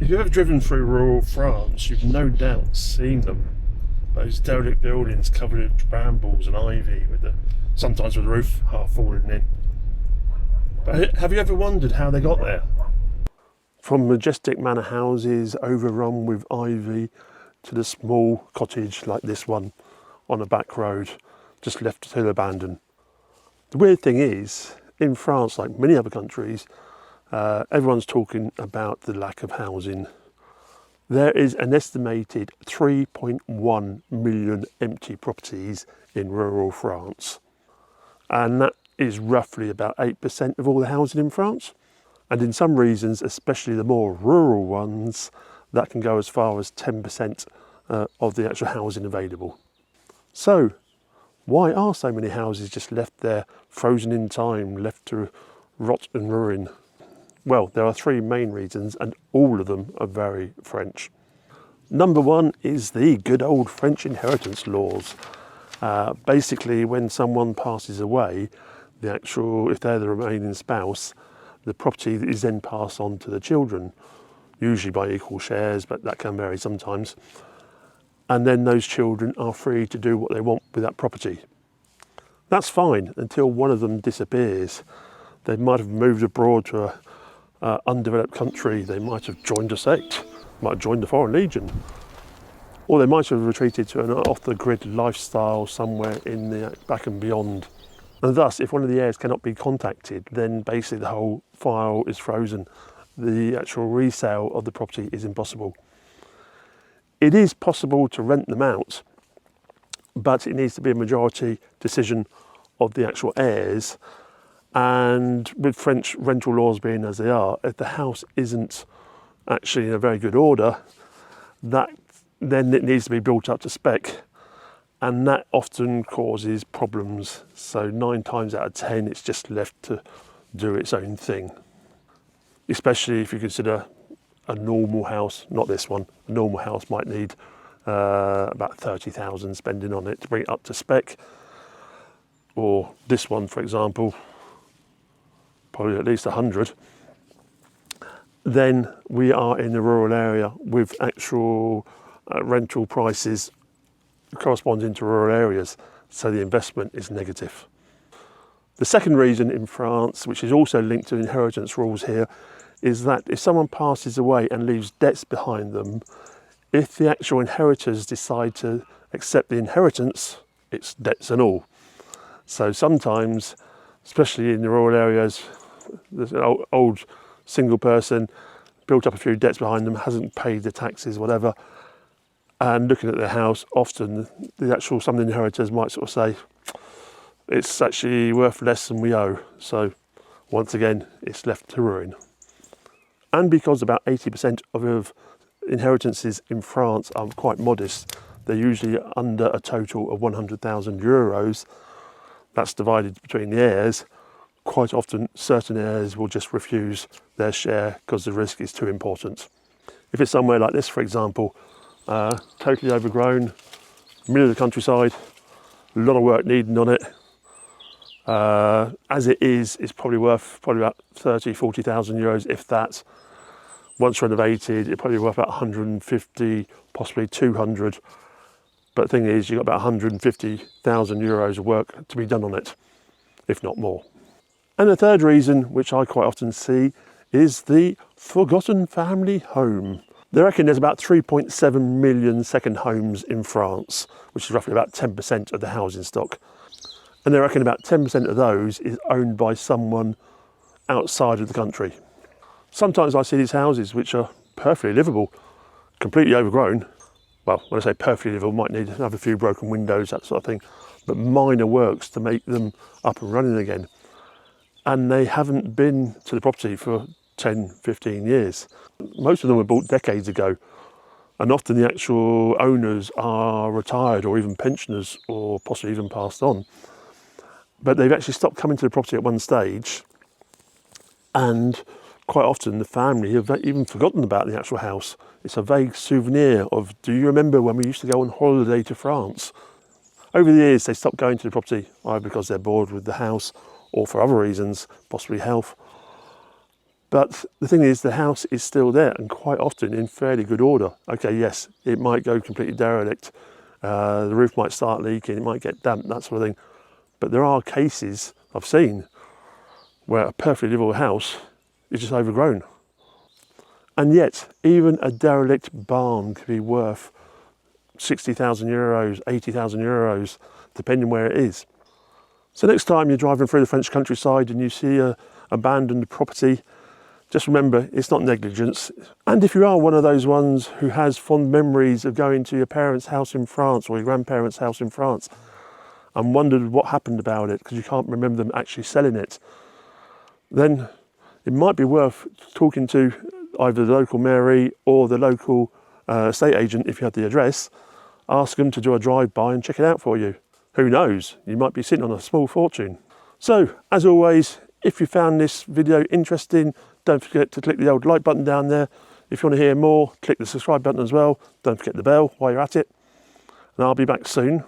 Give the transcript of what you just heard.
If you've ever driven through rural France, you've no doubt seen them. Those derelict buildings covered with brambles and ivy, sometimes with the roof half falling in. But have you ever wondered how they got there? From majestic manor houses overrun with ivy to the small cottage like this one on a back road, just left to abandon. The weird thing is, in France, like many other countries, everyone's talking about the lack of housing. There is an estimated 3.1 million empty properties in rural France. And that is roughly about 8% of all the housing in France. And in some regions, especially the more rural ones, that can go as far as 10% of the actual housing available. So, why are so many houses just left there, frozen in time, left to rot and ruin? Well, there are three main reasons, and all of them are very French. Number one is the good old French inheritance laws. Basically, when someone passes away, if they're the remaining spouse, the property is then passed on to the children, usually by equal shares, but that can vary sometimes. And then those children are free to do what they want with that property. That's fine until one of them disappears. They might have moved abroad to an undeveloped country, they might have joined a sect, might have joined the Foreign Legion, or they might have retreated to an off-the-grid lifestyle somewhere in the back and beyond. And thus, if one of the heirs cannot be contacted, then basically the whole file is frozen. The actual resale of the property is impossible. It is possible to rent them out, but it needs to be a majority decision of the actual heirs. And with French rental laws being as they are, if the house isn't actually in a very good order, then it needs to be built up to spec, and that often causes problems. So 9 times out of 10, it's just left to do its own thing. Especially if you consider a normal house, not this one, a normal house might need about 30,000 spending on it to bring it up to spec. Or this one, for example, probably at least 100. Then we are in a rural area with actual rental prices corresponding to rural areas, so the investment is negative. The second reason in France, which is also linked to inheritance rules here, is that if someone passes away and leaves debts behind them, if the actual inheritors decide to accept the inheritance, it's debts and all. So sometimes, especially in the rural areas, there's an old single person, built up a few debts behind them, hasn't paid the taxes, whatever, and looking at their house, often some of the inheritors might sort of say, it's actually worth less than we owe. So once again, it's left to ruin. And because about 80% of inheritances in France are quite modest, they're usually under a total of 100,000 euros, that's divided between the heirs. Quite often, certain heirs will just refuse their share because the risk is too important. If it's somewhere like this, for example, totally overgrown, middle of the countryside, a lot of work needed on it. As it is, it's probably worth about 30, 40,000 euros, if that. Once renovated, it's probably worth about 150, possibly 200. But the thing is, you've got about 150,000 euros of work to be done on it, if not more. And the third reason, which I quite often see, is the forgotten family home. They reckon there's about 3.7 million second homes in France, which is roughly about 10% of the housing stock. And they reckon about 10% of those is owned by someone outside of the country. Sometimes I see these houses which are perfectly livable, completely overgrown. Well, when I say perfectly livable, might need to have a few broken windows, that sort of thing, but minor works to make them up and running again. And they haven't been to the property for 10, 15 years. Most of them were bought decades ago, and often the actual owners are retired or even pensioners or possibly even passed on. But they've actually stopped coming to the property at one stage, and quite often the family have even forgotten about the actual house. It's a vague souvenir of, do you remember when we used to go on holiday to France? Over the years, they stopped going to the property, either because they're bored with the house or for other reasons, possibly health. But the thing is, the house is still there and quite often in fairly good order. Okay, yes, it might go completely derelict. The roof might start leaking, it might get damp, that sort of thing. But there are cases I've seen where a perfectly livable house is just overgrown. And yet, even a derelict barn could be worth 60,000 euros, 80,000 euros, depending where it is. So next time you're driving through the French countryside and you see a abandoned property, just remember, it's not negligence. And if you are one of those ones who has fond memories of going to your parents' house in France or your grandparents' house in France and wondered what happened about it because you can't remember them actually selling it, then it might be worth talking to either the local mairie or the local estate agent if you have the address. Ask them to do a drive-by and check it out for you. Who knows, you might be sitting on a small fortune. So, as always, if you found this video interesting, don't forget to click the old like button down there. If you want to hear more, click the subscribe button as well. Don't forget the bell while you're at it. And I'll be back soon